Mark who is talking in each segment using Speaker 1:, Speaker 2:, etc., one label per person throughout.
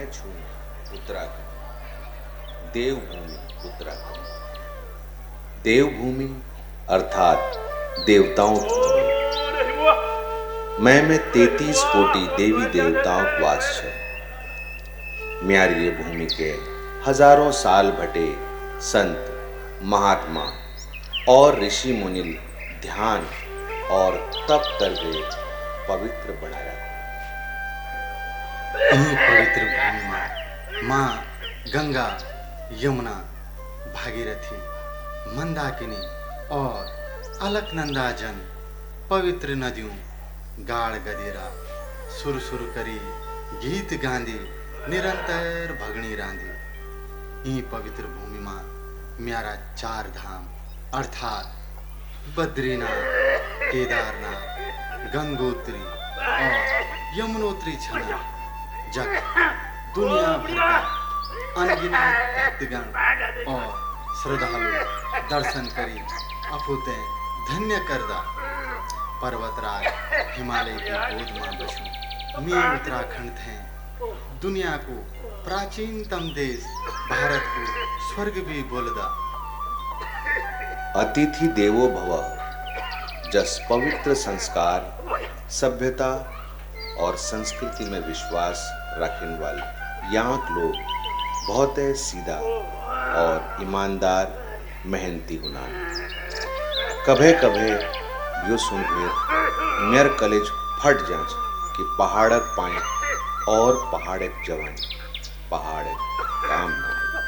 Speaker 1: मैं छू उत्तराखंड, देवभूमि उत्तराखंड। देवभूमि अर्थात देवताओं की भूमि। मैं 33 कोटि देवी देवताओं को वास छे। म्यारी ये भूमि के हजारों साल भटे संत महात्मा और ऋषि मुनि ध्यान और तप करके पवित्र बना रखा।
Speaker 2: यही पवित्र भूमि में माँ गंगा, यमुना, भागीरथी, मंदाकिनी और अलकनंदा जन पवित्र नदियों गाड़ गदेरा सुर सुर करी गीत गांधी निरंतर भगनी रांधी। यही पवित्र भूमि में म्यारा 4 धाम अर्थात बद्रीनाथ, केदारनाथ, गंगोत्री और यमुनोत्री छना जग दुनिया भर का अनगिनत भक्तगण और श्रद्धालु दर्शन करी अफुते धन्य करदा। पर्वतराज हिमालय की गोद में बसू मैं उत्तराखंड थे। दुनिया को प्राचीनतम देश भारत को स्वर्ग भी बोलदा।
Speaker 1: अतिथि देवो भव जस पवित्र संस्कार, सभ्यता और संस्कृति में विश्वास रखने वाले यहाँ के लोग बहुत सीधा और ईमानदार मेहनती होना। कभे कभे यो सुनकर मेर कलेज फट जांच कि पहाड़क पाए और पहाड़क जवान पहाड़क काम ना है।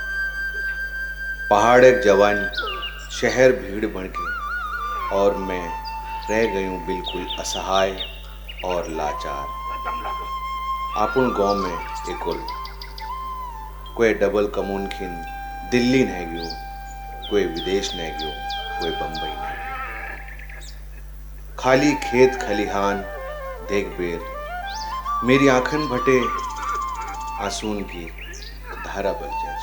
Speaker 1: पहाड़क जवान शहर भीड़ बन के और मैं रह गई हूँ बिल्कुल असहाय और लाचार। अपन गांव में एकुल कोई डबल कमून खिन दिल्ली नहीं गयो, कोई विदेश नहीं गयो, कोई बंबई नहीं गयो। खाली खेत खलिहान देख बेर मेरी आंखन भटे आंसून की धारा बल जाए।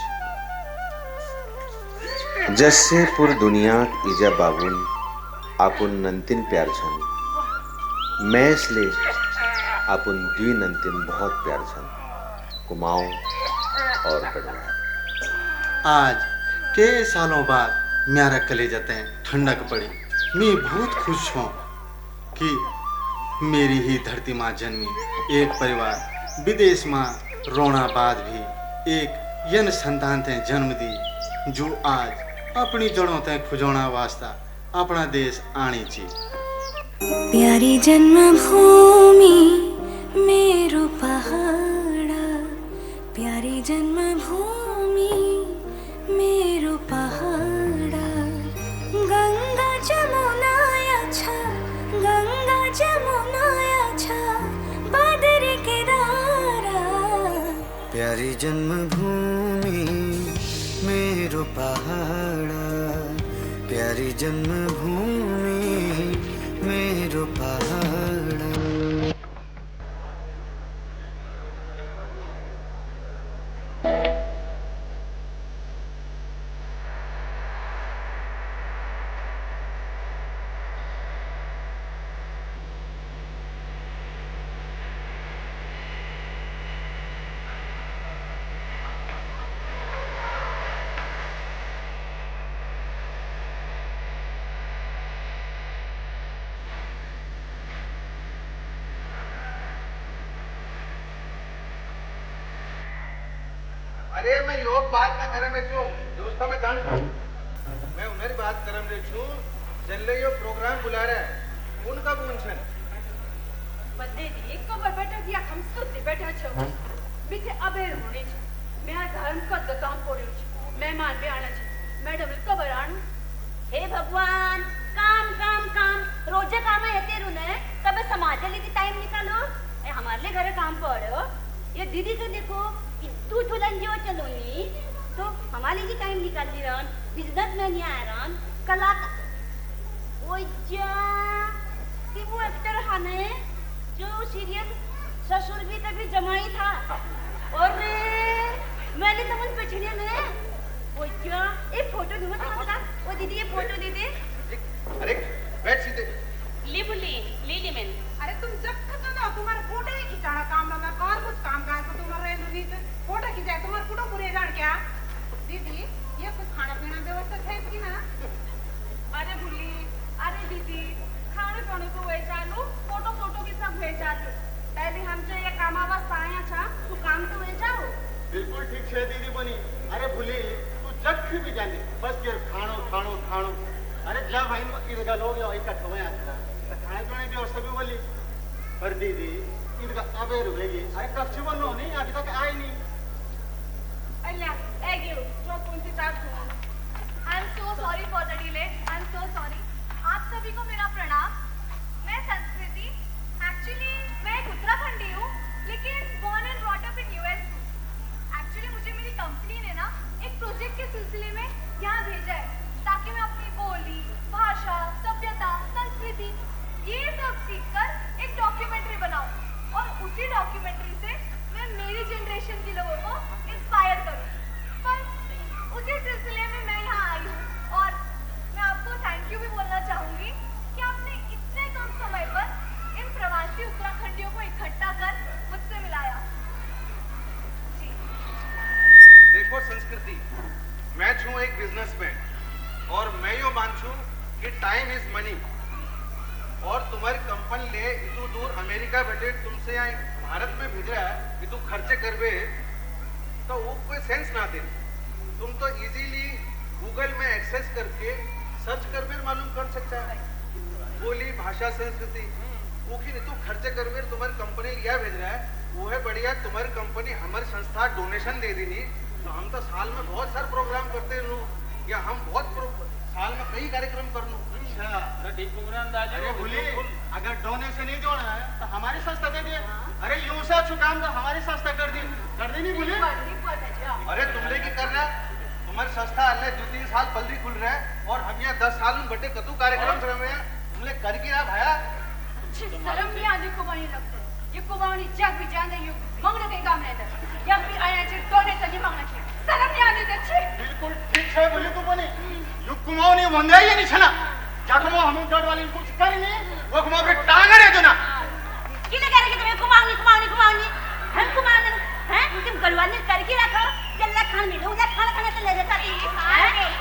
Speaker 1: जस्से पुर दुनिया इजा बाबुन आपुन नंतिन प्यार छन। मैं इसलिए आपुन द्वी नंतिन बहुत प्यार छन, कुमाऊं और गढ़वाल।
Speaker 2: आज के सालों बाद म्यारा कले जाते हैं ठंडक पड़ी। मैं बहुत खुश हूँ कि मेरी ही धरती माँ जन्मी। एक परिवार विदेश में रोना बाद भी एक यन संतान थे जन्म दी जो आज अपनी जड़ों ते खुजोना वास्ता अपना देश आनी ची।
Speaker 3: प्यारी जन्मभूमि मेरो पहाड़ा, प्यारी जन्मभूमि मेरो पहाड़ा। गंगा जमुनाया छा, गंगा जमुनाया छा, बद्री केदारा।
Speaker 4: प्यारी जन्मभूमि मेरो पहाड़ा, प्यारी जन्मभूमि मेरो पहाड़ा।
Speaker 5: अरे मैं योग बात ना करे में छू दोस्तों में जान मैं उन्हें बात करम रे छू जल्ले यो प्रोग्राम बुला रहा है उनका पूछन
Speaker 6: बदे दी एक को बैठा दिया हम सुध बैठा छो बीते अबेर होने छ मैं धर्म का दकाम पड़ियो छ मेहमान भी आना छ मैडम कबर आणू।
Speaker 7: हे भगवान काम काम काम रोजे काम येते रुने तबे समाज लिए टाइम निकालो। ए हमारे लिए घरे काम पड़ो। ये दीदी को देखो तू तुलन जो चलोनी तो हमारे लिए टाइम निकाल दी रन बिजनेस में नहीं आ रन कला ओए जा कि वो एक्टर हने जो सीरियल ससुर भी तभी जमाई था और मैंने तो मुझ पिछड़े ने ओए जा एक फोटो दूँ तो बता वो दीदी ये फोटो दे दे।
Speaker 5: अरे बैठ सीधे
Speaker 7: लिबली लीली मैंने
Speaker 6: अरे तुम जब खत्म ना तुम्हारे फोटो ही खिंचाना काम लगा और कुछ काम का तो तुम्हारे नहीं
Speaker 2: बिल्कुल ठीक छे दीदी बनी। अरे भूली तू जग भी जाने बस के खाणो खाणो खाणो। अरे जब भाई इनका लोग इकट्ठे हुए आते तो खाने पीने की व्यवस्था भी बोली। पर दीदी इनका अबे रुकेगी। अरे कब से बोलो नहीं अभी तक आए नहीं।
Speaker 6: अल्लाह एग यू जो कौन सी बात हो। I am so sorry for the delay. I am so sorry. आप सभी को मेरा प्रणाम। मैं संस्कृति। एक्चुअली मैं एक उत्तराखंडी हूँ लेकिन born and brought up in US। Actually मुझे मेरी कंपनी ने ना एक प्रोजेक्ट के सिलसिले में यहाँ भेजा है ताकि मैं अपनी बोली, भाषा, सभ्यता, संस्कृति ये सब सीखकर एक डॉक्यूमेंट्री बनाऊं और उसी डॉक्यूमेंट्री से मैं मेरी जनरेशन के लोगों को इंस्पायर करूं। पर उसी सिलसिले में मैं यहाँ आई हूँ और मैं आपको थैंक यू भी बोलना चाहूंगी कि आपने इतने कम समय पर इन प्रवासी उत्तराखंडियों को इकट्ठा कर मुझसे मिलाया। जी
Speaker 5: देखो संस्कृति, मैं छू एक बिजनेसमैन और मैं यो मान छू कि टाइम इज मनी और तुम्हारी कंपनी ले इतू दूर अमेरिका बैठे तुमसे यहाँ भारत में भेजा है कि तू खर्चे करबे तो वो कोई सेंस ना दे। तुम तो इजीली गूगल में एक्सेस करके सर्च करबे मालूम कर सकता है बोली, भाषा, संस्कृति वो की तू खर्चे करबे तुम्हारी कंपनी लिया भेज रहा है वो है बढ़िया। तुम्हारी कंपनी हमारी संस्था डोनेशन दे दी तो हम तो साल में बहुत सारे प्रोग्राम करते हैं या हम बहुत साल में कई कार्यक्रम कर लूं।
Speaker 2: अच्छा अरे भूली अगर डोनेशन नहीं जोड़ना है तो हमारी संस्था दे दे। अरे यूं सा काम तो हमारी संस्था कर दी नहीं भूली।
Speaker 5: अरे तुमने की करना तुम्हारी संस्था अल्ले 2-3 साल पल्ली खुल रहा है और हम यहाँ 10 साल में बटे कतु कार्यक्रम कर रहे हैं तुमने कर की रहा भाया।
Speaker 6: शर्म नहीं आती कुमारी लगते ये कुमारी जग भी जान रही हूँ मंगने के काम नहीं था या फिर आया चाहिए डोनेशन नहीं मांगना चाहिए। शर्म नहीं आती अच्छी।
Speaker 2: बिल्कुल ठीक है बोली तू बनी यू कुमाऊनी वंदे ये नहीं छना जाकमो हम डॉट वाली कुछ कर नहीं वो कुमाऊ पे टांगे रे देना
Speaker 7: किले करे कि तुम्हें कुमाऊनी हम कुमाऊनी हैं तुम गलवानी करके रखो जल्ला खान मिलो उला खाना तो ले जाता है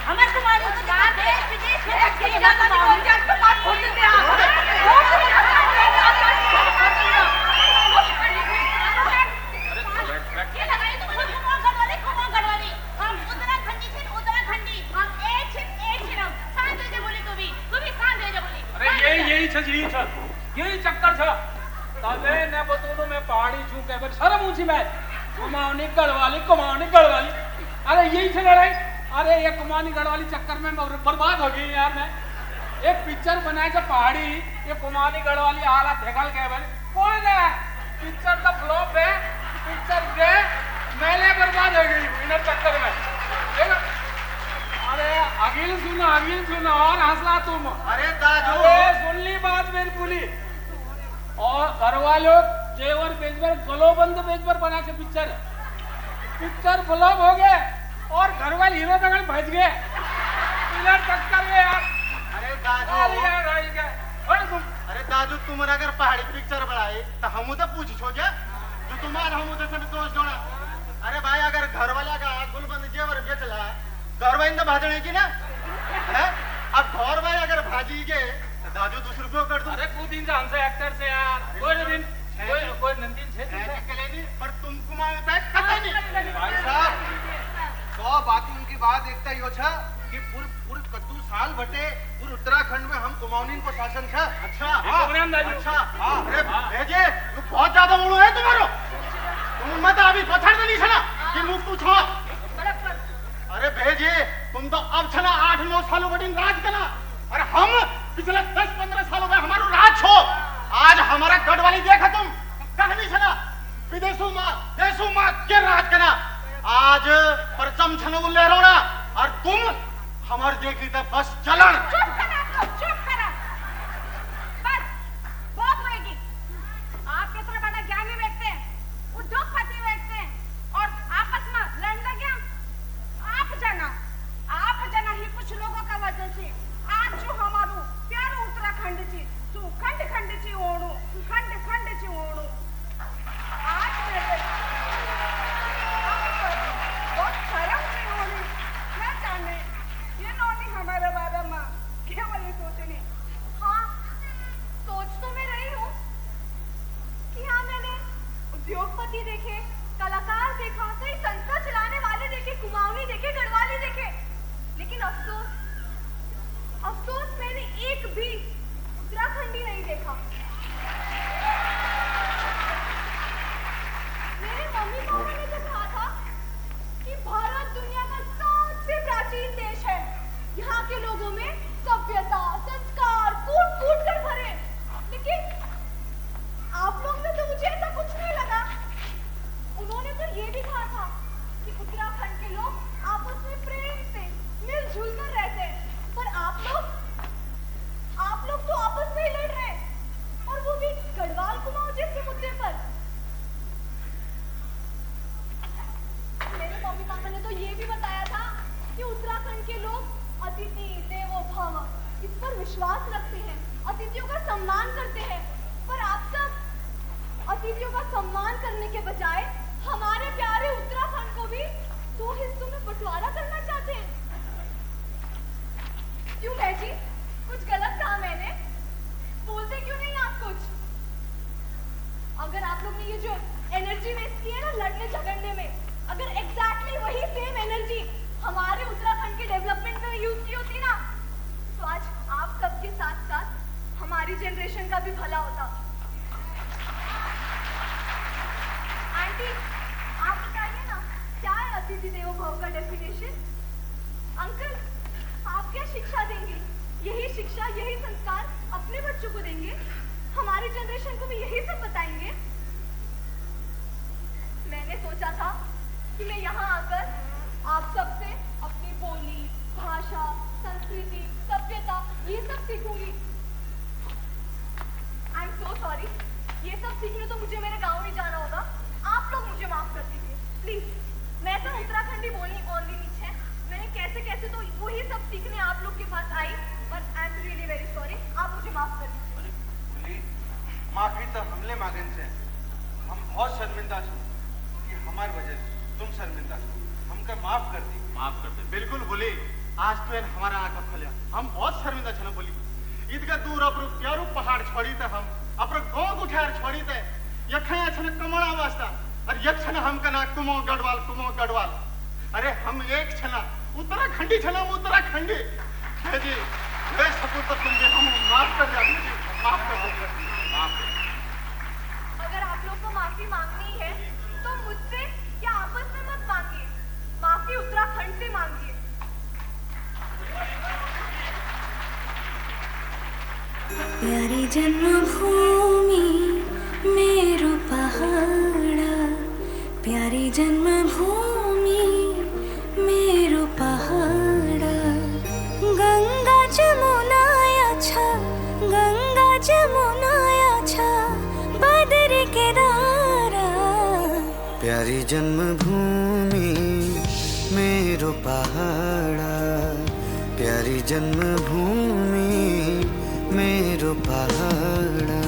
Speaker 7: हमारे कुमाऊनी तो बात है विदेश में के ना बोल जा तो बात खोल दे ये लगाई तो कुमाऊं गढ़वाली हम उत्तराखंडी से उत्तराखंडी हम एक छिन शांत हो जा बोली तू भी शांत हो जा बोली।
Speaker 8: अरे यही चक्कर छ तबे ने बतूनो मैं पहाड़ी छू के बट शर्म ऊंची मैं कुमाऊनी गढ़वाली अरे यही छ लड़ाई। अरे ये कुमाऊनी गढ़वाली चक्कर में बर्बाद हो गई यार। मैं एक पिक्चर बनाए थे पहाड़ी ये कुमाऊनी गढ़वाली हालत ढेकल के बन कोई ना पिक्चर का फ्लॉप है पिक्चर के मैंने बर्बाद हो गई इन चक्कर में। अरे अगिल सुना और हंसला तुम।
Speaker 2: अरे दादू
Speaker 8: सुन ली बात मेरी पूरी और घर वालों जेवर बेजबर गलोबंद बेजबर बना के पिक्चर फ्लॉप हो गए और घर वाले हीरो तक भज गए इधर चक्कर में यार।
Speaker 2: अरे दादू तुम अगर पहाड़ी पिक्चर बनाए तो हम तो पूछ छो जा जो तुम्हारा हम तो दोष जोड़ा। अरे भाई अगर घर वाला का गुलबंद जेवर बेचला घर वाइन तो भाजने की ना है अब घर भाई अगर भाजी के दादू 2 रुपये कर दो।
Speaker 8: अरे कुछ दिन से हमसे एक्टर से यार कोई नंदीन से
Speaker 2: पर तुम कुमाऊं कथा नहीं
Speaker 5: भाई साहब 100 बाकी उनकी बात एकता यो छ कि पूरे कद्दू साल बटे पूरे उत्तराखंड में हम कुमाऊनी को शासन छ।
Speaker 2: अच्छा अच्छा अरे भेजे तू बहुत ज्यादा बोलो है तुम्हारो तुम मत अभी पत्थर तो नहीं छना कि मुंह तू छो। अरे भेजे तुम तो अब छना 8-9 सालों बड़ी राज कना और हम पिछले 10-15 सालों में हमारो राज छो। आज हमारा गढ़वाली देखा तुम कहनी छना विदेशों में के राज कना आज परचम छन उल्लेरोना और तुम हमार देखी तो बस चलन।
Speaker 6: चुप करा बस बहुत होएगी। आप किस तरह बड़ा ज्ञानी व्यक्ति हैं उद्योगपति व्यक्ति हैं और आपस में लड़ने गया आप जना ही कुछ लोगों का वजह से आज जो हमारू प्यारो उत्तराखंड जी तू खंड जी ओणू आज मेरे बहुत शर्म से होनी क्या जाने ये नौनी हमारे बारे में केवल सोचनी। हाँ सोच तो मैं रही हूँ कि हाँ मैंने उद्योगपति देखे कलाकार देखा कई संस्था अफसोस मैंने एक भी उत्तराखंडी नहीं देखा। मेरे मम्मी पापा ने तो कहा था कि भारत दुनिया का सबसे प्राचीन देश है, यहाँ के लोगों में सभ्यता संस्कार कूट कूट कर भरे। लेकिन आप लोग में तो मुझे ऐसा कुछ नहीं लगा। उन्होंने तो ये भी कहा था कि उत्तराखंड के लोग आपस में प्रेम से मिलजुल कर रहते हैं, पर आप लोग तो आपस में ही लड़ रहे हैं, और वो भी गढ़वाल कुमाऊं जैसे मुद्दे पर। मेरे मम्मी पापा ने तो ये भी बताया था कि उत्तराखंड के लोग अतिथि देवो भव इस पर विश्वास रखते हैं, अतिथियों का सम्मान करते हैं। पर आप सब अतिथियों का सम्मान करने के बजाय हमारे प्यारे उत्तराखंड को भी 2 हिस्सों में बंटवारा करना चाहते हैं। क्यों है जी, कुछ गलत कहा मैंने? बोलते क्यों नहीं आप कुछ? अगर आप लोग ने ये जो एनर्जी वेस्ट की है ना लड़ने झगड़ने में, अगर एग्जैक्टली वही सेम एनर्जी हमारे उत्तराखंड के डेवलपमेंट में यूज की होती ना, तो आज आप सबके साथ साथ हमारी जनरेशन का भी भला होता। आंटी, आप बताइए ना, क्या है अतिथि देवो भव का डेफिनेशन? अंकल, आप क्या शिक्षा देंगे? यही शिक्षा, यही संस्कार अपने बच्चों को देंगे? हमारी जनरेशन को भी यही सब बताएंगे? मैंने सोचा था कि मैं यहाँ आकर आप सबसे अपनी बोली, भाषा, संस्कृति, सभ्यता ये सब सीखूंगी। आई एम सो सॉरी, ये सब सीखने तो मुझे मेरे गांव ही जाना होगा। आप लोग मुझे माफ कर दीजिए प्लीज। मैं तो उत्तराखंडी बोलनी ऑनली नीच है, मैंने कैसे कैसे तो वही सब सीखने आप लोग के पास आई, but I am really very sorry. आप मुझे माफ कर दीजिए।
Speaker 5: माफी तो हमले मांगन से हम बहुत शर्मिंदा छो कि हमार वजह से तुम शर्मिंदा छो, हमका माफ कर दी।
Speaker 2: माफ कर दे। बिल्कुल बोली, आज तो हमारा आंख खोलिया, हम बहुत शर्मिंदा छन बोली। इतका दूर अपरो प्यारो पहाड़ छोड़ी थे, हम अपरो गांव उठार छोड़ी थे, यखया छन कमड़ा वास्ता, और यक छन हमका ना कुमो गढ़वाल। अरे हम एक छना उत्तराखंडी छना, उत्तराखंडी जी वे सपूत तुम भी हम माफ कर दे, माफ कर दे, माफ कर।
Speaker 6: अगर आप लोग को माफी मांगनी है तो मुझसे या आपस में मत मांगिए, माफी उत्तराखंड से मांगिए।
Speaker 3: प्यारी जन्मभूमि मेरो पहाड़ा, प्यारी जन्मभूमि मेरो पहाड़ा। गंगा जमुनाया छा, गंगा जमुनाया छा, बदर केदारा।
Speaker 4: प्यारी जन्मभूमि मेरो पहाड़ा, प्यारी जन्मभूमि मेरो पहाड़ा।